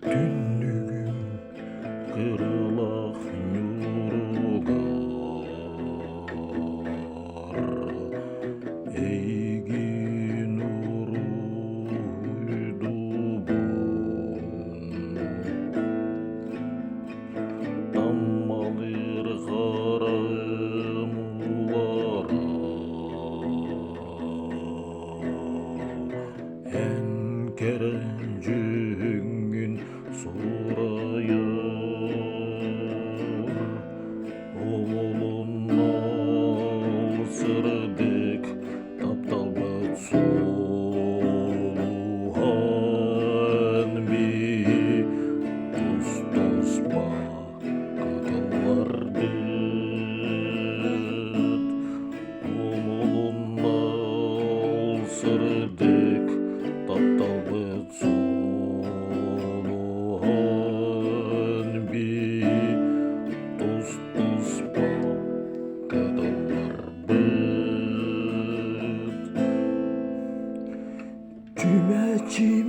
Tündüğüm kırılak yurgar, eygin uruydu bun. Dammalir garayım ulara, en kerencüğün sorayır. Oğlundan sırdık taptal böt soluhan bir tuz tozpa kakıllardı. Oğlundan sırdık taptal böt soluhan bir tuz tozpa kakıllardı. Cümeçim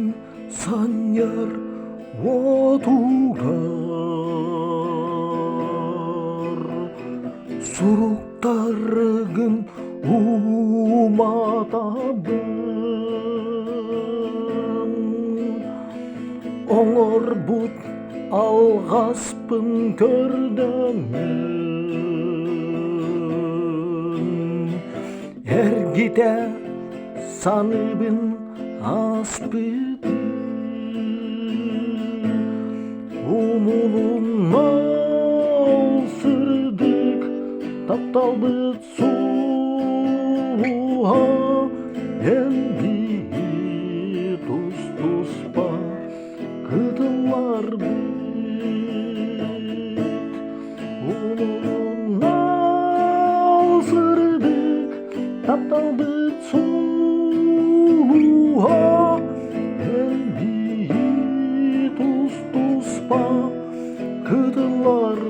sanyar votugar, suruktargın umadabın. Oңор but algaspın kördömün, ergide sanıbın aspıdı. Umulunma sırdık taptal bıt suluha, en bir tuz tuzpa kıdıllar bit. Umulunma sırdık taptal bıt suluha, en bir tuz tuzpa kıdıllar bit.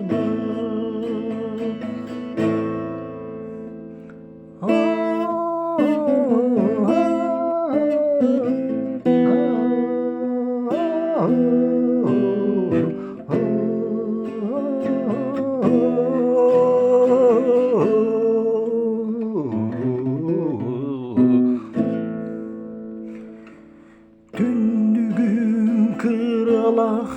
Tündüğüm kıralak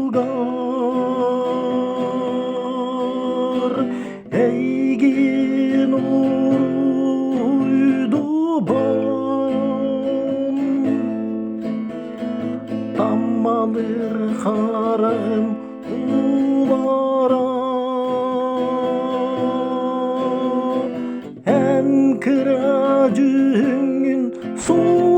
yurgar, eygin uruydu ban. Dammalir harem ulara, en kıracığın son